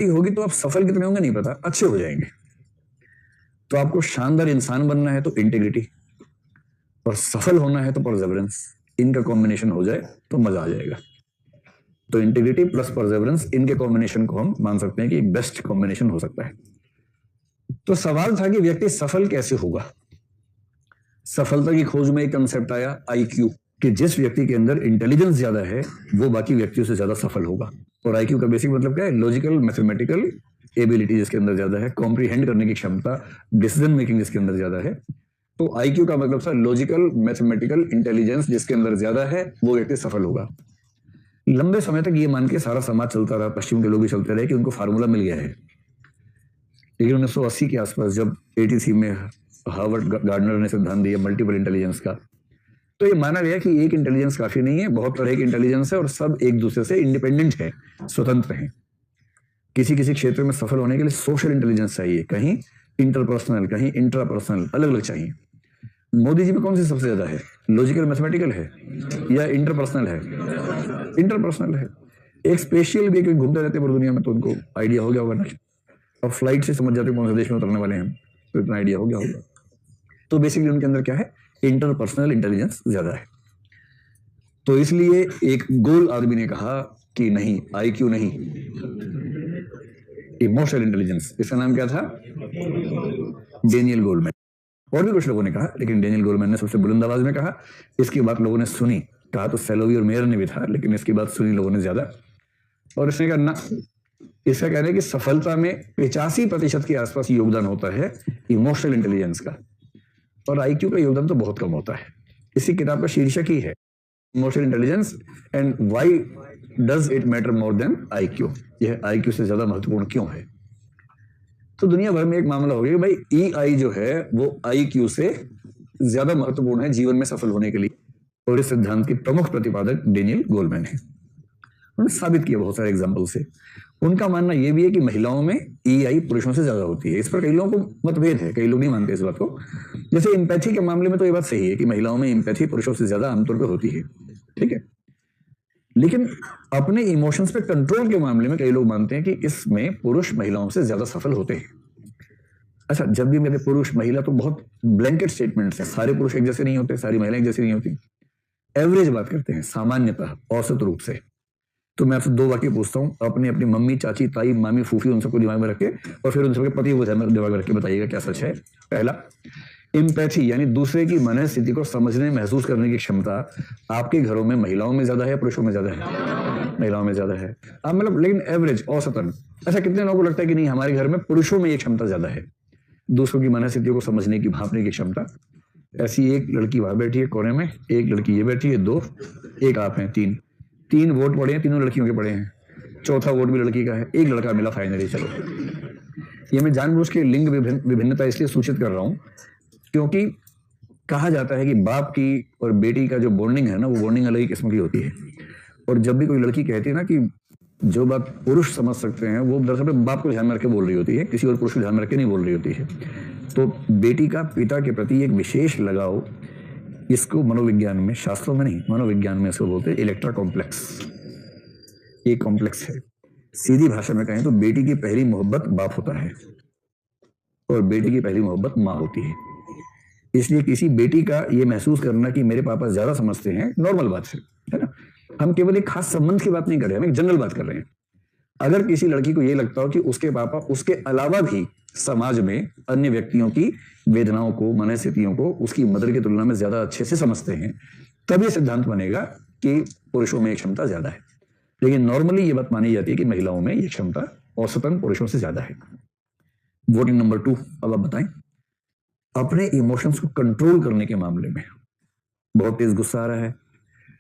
होगी तो आप सफल कितने होंगे नहीं पता, अच्छे हो जाएंगे। तो आपको शानदार इंसान बनना है तो इंटेग्रिटी, और सफल होना है तो परसेवरेंस, इनका कॉम्बिनेशन हो जाए तो मजा आ जाएगा। तो इंटेग्रिटी प्लस परसेवरेंस, इनके कॉम्बिनेशन को हम मान सकते हैं कि एक बेस्ट कॉम्बिनेशन हो सकता है। तो सवाल था कि व्यक्ति सफल कैसे होगा। सफलता की खोज में एक कंसेप्ट आया आईक्यू, कि जिस व्यक्ति के अंदर इंटेलिजेंस ज्यादा है वो बाकी व्यक्तियों से ज्यादा सफल होगा। और आईक्यू का बेसिक मतलब क्या है? लॉजिकल मैथमेटिकल एबिलिटी जिसके अंदर ज्यादा है, कॉम्प्रीहेंड करने की क्षमता, डिसीजन मेकिंग जिसके अंदर ज्यादा है। तो आईक्यू का मतलब था लॉजिकल मैथमेटिकल इंटेलिजेंस जिसके अंदर ज्यादा है वो व्यक्ति सफल होगा। लंबे समय तक ये मान के सारा समाज चलता रहा, पश्चिम के लोग भी चलते रहे कि उनको फार्मूला मिल गया है। लेकिन 1980 के आसपास जब 83 में हार्वर्ड गार्डनर ने सिद्धांत दिया मल्टीपल इंटेलिजेंस का, तो ये माना गया कि एक इंटेलिजेंस काफी नहीं है, बहुत तरह की इंटेलिजेंस है और सब एक दूसरे से इंडिपेंडेंट है, स्वतंत्र हैं। किसी किसी क्षेत्र में सफल होने के लिए सोशल इंटेलिजेंस चाहिए, कहीं इंटरपर्सनल, कहीं इंट्रापर्सनल, अलग अलग चाहिए। मोदी जी में कौन सी सबसे ज्यादा है? लॉजिकल मैथमेटिकल है या इंटरपर्सनल है? इंटरपर्सनल है। एक स्पेशल भी घूमते रहते पूरी दुनिया में तो उनको आइडिया हो गया होगा ना, और फ्लाइट से समझ जाते कौन से देश में उतरने वाले हैं, तो इतना आइडिया हो गया होगा। तो बेसिकली उनके अंदर क्या है? इंटरपर्सनल इंटेलिजेंस ज्यादा है। तो इसलिए एक गोल आदमी ने कहा कि नहीं, आईक्यू नहीं, इमोशनल इंटेलिजेंस। इसका नाम क्या था? Daniel Goleman. और भी कुछ लोगों ने कहा, लेकिन डेनियल गोलमैन ने सबसे बुलंद आवाज में कहा। इसकी बात लोगों ने सुनी, कहा तो सेलोवी और मेयर ने भी था, लेकिन इसकी बात सुनी लोगों ने ज्यादा। और इसने कहा ना, इसका कहना है कि सफलता में 85% के आसपास योगदान होता है इमोशनल इंटेलिजेंस का, और आईक्यू का योगदान तो बहुत कम होता है। इसी किताब का शीर्षक ही है emotional intelligence and why does it matter more than IQ. यह आईक्यू से ज्यादा महत्वपूर्ण क्यों है। तो दुनिया भर में एक मामला हो गया कि भाई ईआई जो है वो आईक्यू से ज्यादा महत्वपूर्ण है जीवन में सफल होने के लिए, और इस सिद्धांत के प्रमुख प्रतिपादक डेनियल गोलमैन है। उन्होंने साबित किया बहुत सारे एग्जाम्पल से। उनका मानना यह भी है कि महिलाओं में ईआई पुरुषों से ज्यादा होती है। इस पर कई लोगों को मतभेद है, कई लोग नहीं मानते इस बात को। जैसे एम्पैथी के मामले में तो ये बात सही है कि महिलाओं में एम्पैथी पुरुषों से ज्यादा आमतौर पर होती है, ठीक है। लेकिन अपने इमोशंस पे कंट्रोल के मामले में कई लोग मानते हैं कि इसमें पुरुष महिलाओं से ज्यादा सफल होते हैं। अच्छा, जब भी मेरे पुरुष महिला तो बहुत ब्लैंकेट स्टेटमेंट्स हैं, सारे पुरुष एक जैसे नहीं होते, सारी महिलाएं एक जैसी नहीं होती। एवरेज बात करते हैं, सामान्यतः, औसत रूप से। तो मैं आपसे दो वाक्य पूछता हूं, अपने अपनी मम्मी, चाची, ताई, मामी, फूफी, उन सबको दिमाग में रखे, और फिर उन सबके पति को दिमाग में रख के बताइएगा क्या सच है। पहला, एम्पैथी यानी दूसरे की मनस्थिति को समझने, महसूस करने की क्षमता आपके घरों में महिलाओं में ज्यादा है या पुरुषों में ज्यादा है? महिलाओं में ज्यादा है। अब मतलब लेकिन एवरेज, औसतन। अच्छा, कितने लोगों को लगता है कि नहीं हमारे घर में पुरुषों में ये क्षमता ज्यादा है, दूसरों की मनस्थितियों को समझने की, भांपने की क्षमता। ऐसी एक लड़की वहां बैठी है कोने में, एक लड़की ये बैठी है, दो, एक आप हैं, तीन वोट पड़े हैं, तीनों लड़कियों के पड़े हैं, चौथा वोट भी लड़की का है, एक लड़का मिला फाइनली। चलो, ये मैं जानबूझ के लिंग विभिन्नता इसलिए सूचित कर रहा हूं क्योंकि कहा जाता है कि बाप की और बेटी का जो बॉन्डिंग है ना, वो बॉन्डिंग अलग ही किस्म की होती है। और जब भी कोई लड़की कहती है ना कि जो बात पुरुष समझ सकते हैं, वो दरअसल बाप को ध्यान में रख के बोल रही होती है, किसी और पुरुष को ध्यान में रख के नहीं बोल रही होती है। तो बेटी का पिता के प्रति एक विशेष लगाव, इसको मनोविज्ञान में, शास्त्रों में नहीं, मनोविज्ञान में इसको बोलते हैं इलेक्ट्रा कॉम्प्लेक्स। ये कॉम्प्लेक्स है। सीधी भाषा में कहें तो बेटी की पहली मोहब्बत बाप होता है और बेटी की पहली मोहब्बत माँ होती है। इसलिए किसी बेटी का ये महसूस करना कि मेरे पापा ज्यादा समझते हैं, नॉर्मल बात है ना। हम केवल एक खास संबंध की बात नहीं कर रहे, हम एक जनरल बात कर रहे हैं। अगर किसी लड़की को ये लगता हो कि उसके पापा उसके अलावा भी समाज में अन्य व्यक्तियों की वेदनाओं को, मनस्थितियों को उसकी मदर की तुलना में ज्यादा अच्छे से समझते हैं, तब ये सिद्धांत बनेगा कि पुरुषों में ये क्षमता ज्यादा है। लेकिन नॉर्मली ये बात मानी जाती है कि महिलाओं में ये क्षमता औसतन पुरुषों से ज्यादा है। वोटिंग नंबर 2, अब आप बताएं। अपने इमोशंस को कंट्रोल करने के मामले में, बहुत तेज गुस्सा आ रहा है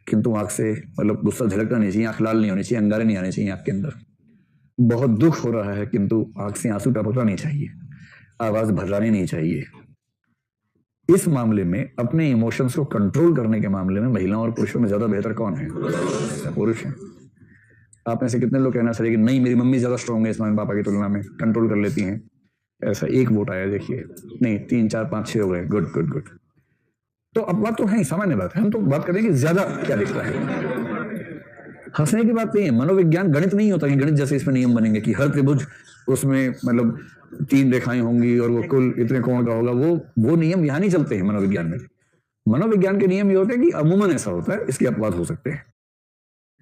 किंतु आंख से, मतलब गुस्सा झलकना नहीं चाहिए, आंख लाल नहीं होनी चाहिए, अंगारे नहीं आने चाहिए आपके अंदर। बहुत दुख हो रहा है किंतु आंख से आंसू टपकना नहीं चाहिए, आवाज भर्रानी नहीं चाहिए। इस मामले में अपने इमोशंस को कंट्रोल करने के मामले में महिलाओं और पुरुषों में ज्यादा बेहतर कौन है? पुरुष है। आप में से कितने लोग कहना चाहिए कि नहीं मेरी मम्मी ज्यादा स्ट्रांग है इस मामले पापा की तुलना में, कंट्रोल कर लेती हैं? ऐसा एक वोट आया, देखिए, नहीं 3 4 5 6 हो गए। Good good good. तो अब बात तो है, सामान्य बात है, हम तो बात करें कि ज्यादा क्या दिखता है। हंसने की बात नहीं है। मनोविज्ञान गणित नहीं होता कि गणित जैसे इसमें नियम बनेंगे कि हर त्रिभुज उसमें मतलब 3 रेखाएं होंगी और वो कुल इतने कोण का होगा। वो नियम यहाँ नहीं चलते हैं मनोविज्ञान में। मनोविज्ञान के नियम ये होते हैं कि अमूमन ऐसा होता है, इसके अपवाद हो सकते हैं।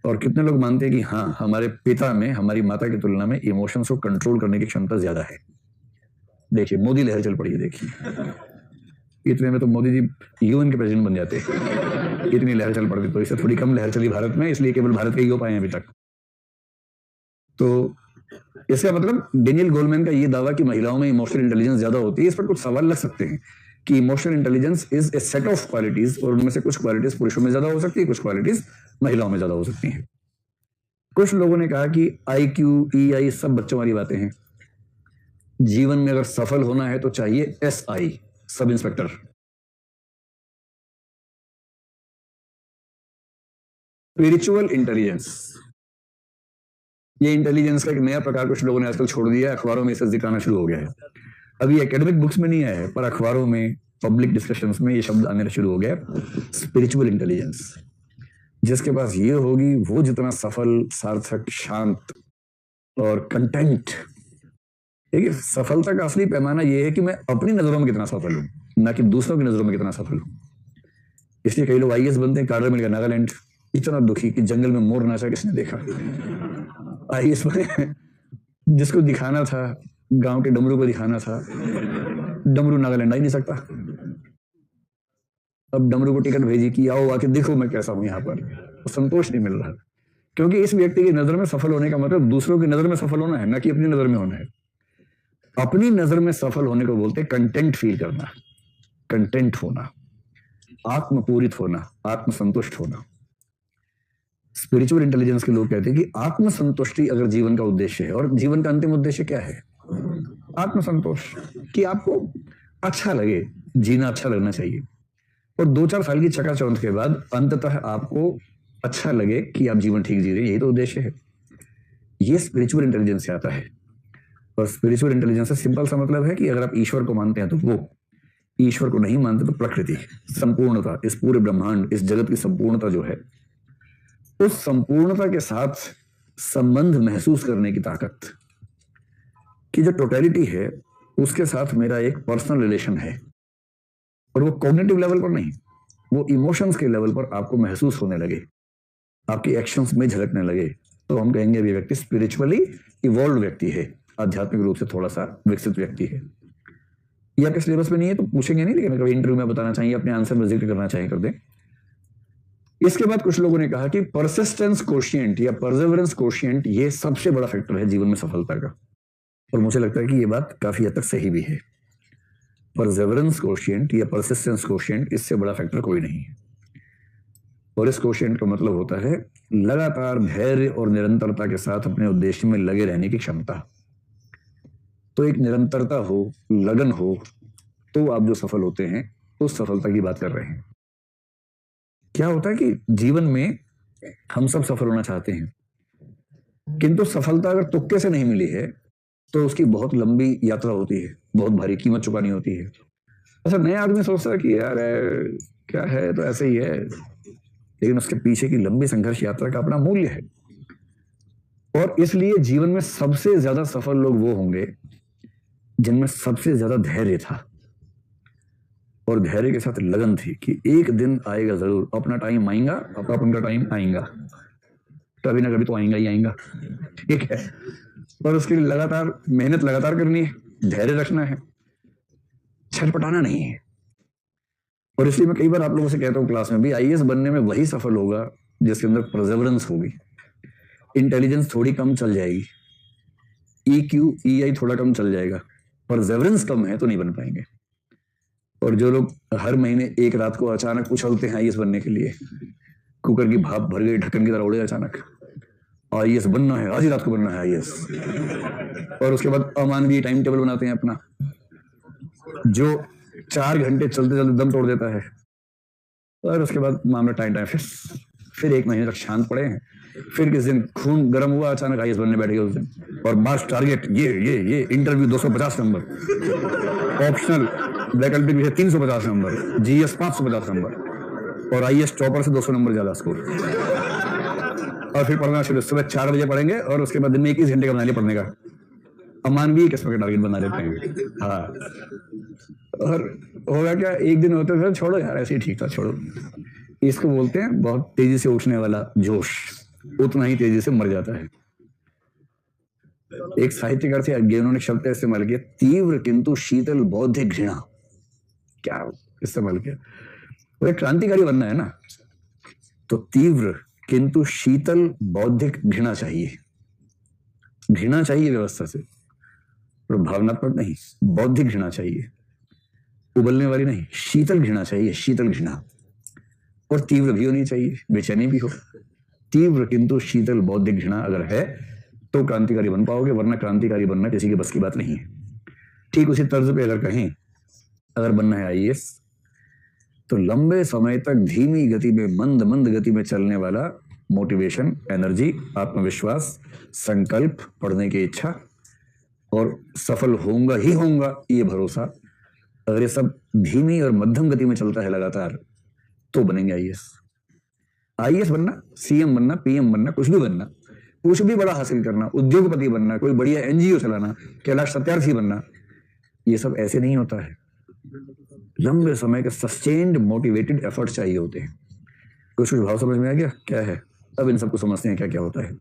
और कितने लोग मानते हैं कि हाँ, हमारे पिता में हमारी माता की तुलना में इमोशंस को कंट्रोल करने की क्षमता ज्यादा है। देखिए मोदी लहर चल पड़ी है, देखिए इतने में तो मोदी जी यूएन के प्रेसिडेंट बन जाते हैं, इतनी लहर चल पड़ती। तो इससे थोड़ी कम लहर चली भारत में, इसलिए केवल भारत के ही हो पाए अभी तक। तो इसका मतलब डेनियल गोलमैन का ये दावा कि महिलाओं में इमोशनल इंटेलिजेंस ज्यादा होती है, इस पर कुछ सवाल लग सकते हैं कि emotional intelligence is a set of qualities, और उनमें से कुछ क्वालिटीज पुरुषों में ज्यादा हो सकती है, कुछ क्वालिटीज महिलाओं में ज्यादा हो सकती हैं। कुछ लोगों ने कहा कि IQ, EI सब बच्चों वाली बातें हैं। जीवन में अगर सफल होना है तो चाहिए SI, sub inspector. Spiritual intelligence, ये इंटेलिजेंस का एक नया प्रकार कुछ लोगों ने आजकल छोड़ दिया है, अखबारों में इसे जिक्र आना शुरू हो गया है। अभी एकेडमिक बुक्स में नहीं आया है, पर अखबारों में, पब्लिक डिस्कशंस में ये शब्द आने शुरू हो गया, स्पिरिचुअल इंटेलिजेंस। जिसके पास ये होगी वो जितना सफल, सार्थक, शांत और कंटेंट। देखिए सफलता का असली पैमाना ये है कि मैं अपनी नजरों में कितना सफल हूं, ना कि दूसरों की नजरों में कितना सफल हूं। इसलिए कई लोग IAS बनते हैं, कार्डर मिल गया नागालैंड, इतना दुखी कि जंगल में मोर नाचा किसने देखा। IAS बने, जिसको दिखाना था, गांव के डमरू को दिखाना था, डमरू नागालैंड आ ही नहीं सकता। अब डमरू को टिकट भेजी कि आओ आके देखो मैं कैसा हूं यहाँ पर, तो संतोष नहीं मिल रहा, क्योंकि इस व्यक्ति की नजर में सफल होने का मतलब दूसरों की नजर में सफल होना है, ना कि अपनी नजर में होना है। अपनी नजर में सफल होने को बोलते कंटेंट फील करना, कंटेंट होना, आत्मपूरित होना, आत्मसंतुष्ट होना। स्पिरिचुअल इंटेलिजेंस के लोग कहते हैं कि आत्मसंतुष्टि अगर जीवन का उद्देश्य है, और जीवन का अंतिम उद्देश्य क्या है? आत्मसंतोष, कि आपको अच्छा लगे, जीना अच्छा लगना चाहिए, और 2-4 साल की चकाचौंध के बाद अंततः आपको अच्छा लगे कि आप जीवन ठीक जी रहे हैं, यही तो उद्देश्य है। ये स्पिरिचुअल इंटेलिजेंस से आता है। और स्पिरिचुअल इंटेलिजेंस से सिंपल सा मतलब है कि अगर आप ईश्वर को मानते हैं तो वो, ईश्वर को नहीं मानते तो प्रकृति, संपूर्णता, इस पूरे ब्रह्मांड, इस जगत की संपूर्णता जो है, उस संपूर्णता के साथ संबंध महसूस करने की ताकत, कि जो टोटलिटी है उसके साथ मेरा एक पर्सनल रिलेशन है, और वो कॉग्निटिव लेवल पर नहीं, वो इमोशंस के लेवल पर आपको महसूस होने लगे, आपकी एक्शंस में झलकने लगे, तो हम कहेंगे ये व्यक्ति स्पिरिचुअली इवॉल्व व्यक्ति है, आध्यात्मिक रूप से थोड़ा सा विकसित व्यक्ति है। ये आपके सिलेबस में नहीं है तो पूछेंगे नहीं, लेकिन कभी इंटरव्यू में बताना चाहिए, अपने आंसर में जिक्र करना चाहिए, कर दें। इसके बाद कुछ लोगों ने कहा कि परसिस्टेंस कोशिएंट या परसेवरेंस कोशिएंट ये सबसे बड़ा फैक्टर है जीवन में सफलता का, और मुझे लगता है कि ये बात काफी हद तक सही भी है। परसेवरेंस कोशिएंट या परसिस्टेंस कोशिएंट, इससे बड़ा फैक्टर कोई नहीं है। और इस कोशिएंट का मतलब होता है लगातार धैर्य और निरंतरता के साथ अपने उद्देश्य में लगे रहने की क्षमता। तो एक निरंतरता हो, लगन हो, तो आप जो सफल होते हैं उस सफलता की बात कर रहे हैं। क्या होता है कि जीवन में हम सब सफल होना चाहते हैं, किंतु सफलता अगर तुक्के से नहीं मिली है तो उसकी बहुत लंबी यात्रा होती है, बहुत भारी कीमत चुकानी होती है। ऐसा नया आदमी सोचता है कि यार क्या है, तो ऐसे ही है, लेकिन उसके पीछे की लंबी संघर्ष यात्रा का अपना मूल्य है। और इसलिए जीवन में सबसे ज्यादा सफल लोग वो होंगे जिनमें सबसे ज्यादा धैर्य था, और धैर्य के साथ लगन थी कि एक दिन आएगा जरूर, अपना टाइम आएगा, अपन का टाइम आएगा, कभी ना कभी तो आएगा ही आएगा, ठीक है। और उसके लिए लगातार मेहनत लगातार करनी है, धैर्य रखना है, छटपटाना नहीं है। और इसलिए मैं कई बार आप लोगों से कहता हूँ क्लास में भी, IAS बनने में वही सफल होगा जिसके अंदर परसेवरेंस होगी। इंटेलिजेंस थोड़ी कम चल जाएगी, EQ, EI थोड़ा कम चल जाएगा, परसेवरेंस कम है तो नहीं बन पाएंगे। और जो लोग हर महीने एक रात को अचानक उछलते हैं IAS बनने के लिए, कुकर की भाप भर गई, ढक्कन की तरह उड़े अचानक, IAS बनना है, आज ही रात को बनना है IAS, और उसके बाद अमानवीय टाइम टेबल बनाते हैं अपना, जो 4 घंटे चलते चलते दम तोड़ देता है, और उसके बाद मामला टाइम फिर 1 महीने तक शांत पड़े हैं, फिर किस दिन खून गर्म हुआ, अचानक IAS बनने बैठ गए उस दिन, और मार्क्स टारगेट ये इंटरव्यू 250 नंबर, ऑप्शनल वैकल्पिक विषय 350 नंबर, GS 550 नंबर, और IAS टॉपर से 200 नंबर ज्यादा स्कोर। और फिर पढ़ना शुरू, सुबह 4 बजे पढ़ेंगे और उसके बाद दिन में 21 घंटे का बना लिया पढ़ने का। अमानवीय किस्म के टारगेट बना लेते हैं। हाँ, और होगा क्या, एक दिन होते फिर छोड़ो यार, ऐसे ही ठीक था, छोड़ो। इसको बोलते हैं बहुत तेजी से उठने वाला जोश, उतना ही तेजी से मर जाता है। एक साहित्यकार थे, उन्होंने शब्द इस्तेमाल किया, तीव्र किंतु शीतल बौद्धिक घृणा। क्या इस्तेमाल किया? वो एक क्रांतिकारी बनना है ना, तो तीव्र किंतु शीतल बौद्धिक घृणा चाहिए। घृणा चाहिए व्यवस्था से, और भावनात्मक नहीं, बौद्धिक घृणा चाहिए, उबलने वाली नहीं, शीतल घृणा चाहिए, शीतल घृणा। और तीव्र भी होनी चाहिए, बेचैनी भी हो। तीव्र किंतु शीतल बौद्धिक घृणा अगर है तो क्रांतिकारी बन पाओगे, वरना क्रांतिकारी बनना किसी के बस की बात नहीं है। ठीक उसी तर्ज पे अगर कहें, अगर बनना है आईएएस, तो लंबे समय तक धीमी गति में, मंद मंद गति में चलने वाला मोटिवेशन, एनर्जी, आत्मविश्वास, संकल्प, पढ़ने की इच्छा और सफल होऊंगा ही होऊंगा ये भरोसा, अगर ये सब धीमी और मध्यम गति में चलता है लगातार, तो बनेंगे आईएएस। आईएएस बनना, सीएम बनना, पीएम बनना, कुछ भी बनना, कुछ भी बड़ा हासिल करना, उद्योगपति बनना, कोई बढ़िया एनजीओ चलाना, कैलाश सत्यार्थी बनना, ये सब ऐसे नहीं होता है। लंबे समय के सस्टेन्ड मोटिवेटेड एफर्ट चाहिए होते हैं। कुछ भाव समझ में आ गया क्या है? अब इन सबको समझते हैं क्या क्या होता है।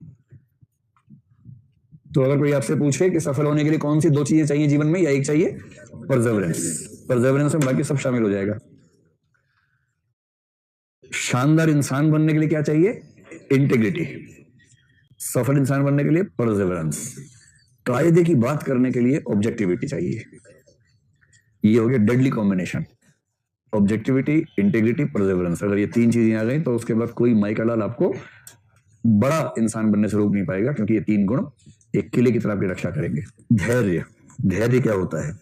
तो अगर कोई आपसे पूछे कि सफल होने के लिए कौन सी 2 चीजें चाहिए जीवन में, या एक चाहिए? परसेवरेंस। परसेवरेंस में बाकी सब शामिल हो जाएगा। शानदार इंसान बनने के लिए क्या चाहिए? इंटेग्रिटी। सफल इंसान बनने के लिए परसेवरेंस। कायदे की बात करने के लिए ऑब्जेक्टिविटी चाहिए। ये हो गया deadly combination, objectivity, integrity, Perseverance. अगर ये 3 चीजें आ गई तो उसके बाद कोई माई का लाल आपको बड़ा इंसान बनने से रोक नहीं पाएगा, क्योंकि ये 3 गुण एक किले की तरह आपकी रक्षा करेंगे। धैर्य। धैर्य क्या होता है?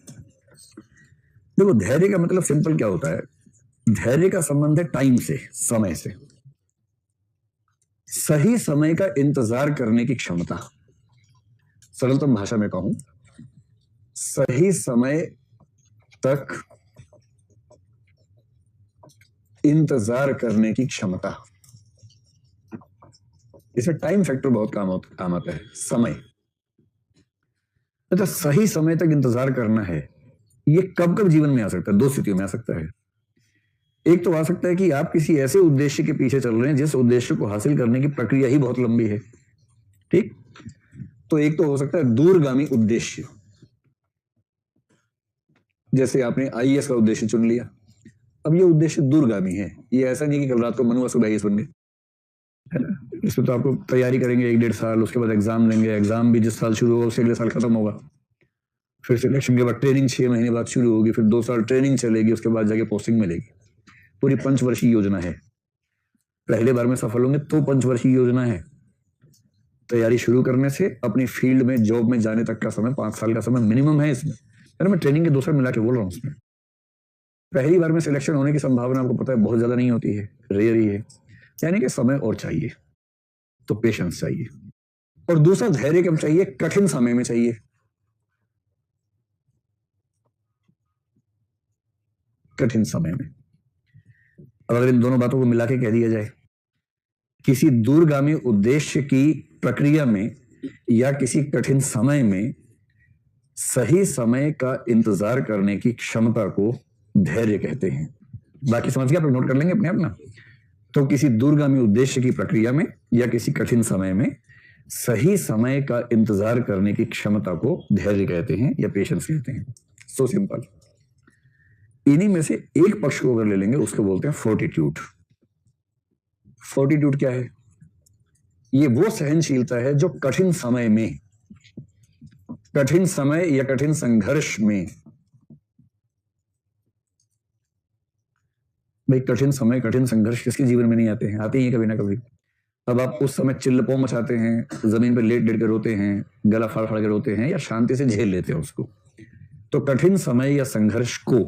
देखो, धैर्य का मतलब सिंपल क्या होता है? धैर्य का संबंध है टाइम से, समय से। सही समय का इंतजार करने की क्षमता। सरलतम भाषा में कहूं, सही समय तक इंतजार करने की क्षमता। इसमें टाइम फैक्टर बहुत काम आता है। समय, अच्छा, सही समय तक इंतजार करना है, ये कब कब जीवन में आ सकता है? 2 स्थितियों में आ सकता है। एक तो आ सकता है कि आप किसी ऐसे उद्देश्य के पीछे चल रहे हैं जिस उद्देश्य को हासिल करने की प्रक्रिया ही बहुत लंबी है। ठीक, तो एक तो हो सकता है दूरगामी उद्देश्य, जैसे आपने आईएएस का उद्देश्य चुन लिया। अब ये उद्देश्य दूरगामी है, ये ऐसा नहीं कि कल रात को मनु सुबह आईएएस बन गए, है ना। इसमें तो आपको तैयारी करेंगे 1-1.5 साल, उसके बाद एग्जाम देंगे, एग्जाम भी जिस साल शुरू होगा उससे अगले साल खत्म होगा, फिर सिलेक्शन के बाद ट्रेनिंग 6 महीने बाद शुरू होगी, फिर 2 साल ट्रेनिंग चलेगी, उसके बाद जाके पोस्टिंग मिलेगी। पूरी 5 वर्षीय योजना है। पहले बार में सफल होंगे तो 5 वर्षीय योजना है। तैयारी शुरू करने से अपनी फील्ड में जॉब में जाने तक का समय 5 साल का समय मिनिमम है इसमें, है ना। मैं ट्रेनिंग के 2 साल मिला के बोल रहा हूँ। इसमें पहली बार में सिलेक्शन होने की संभावना आपको पता है बहुत ज्यादा नहीं होती है, रेयर ही है, यानी कि समय और चाहिए, तो पेशेंस चाहिए। और दूसरा धैर्य कब चाहिए? कठिन समय में चाहिए। कठिन समय में। अब अगर इन दोनों बातों को मिला के कह दिया जाए, किसी दूरगामी उद्देश्य की प्रक्रिया में या किसी कठिन समय में सही समय का इंतजार करने की क्षमता को धैर्य कहते हैं। बाकी समझ गया? आप नोट कर लेंगे अपने आप ना। तो किसी दूरगामी उद्देश्य की प्रक्रिया में या किसी कठिन समय में सही समय का इंतजार करने की क्षमता को धैर्य कहते हैं या पेशेंस कहते हैं। So simple. इन्हीं में से एक पक्ष को अगर ले लेंगे, उसको बोलते हैं फोर्टिट्यूड। फोर्टिट्यूड क्या है? ये वो सहनशीलता है जो कठिन समय में, कठिन समय या कठिन संघर्ष में, भाई कठिन समय, कठिन संघर्ष किसके जीवन में नहीं आते हैं? आते ही कभी ना कभी। अब आप उस समय चिल्लपो मचाते हैं, जमीन पर लेट लेट कर रोते हैं, गला फाड़ फाड़ कर रोते हैं, या शांति से झेल लेते हैं उसको। तो कठिन समय या संघर्ष को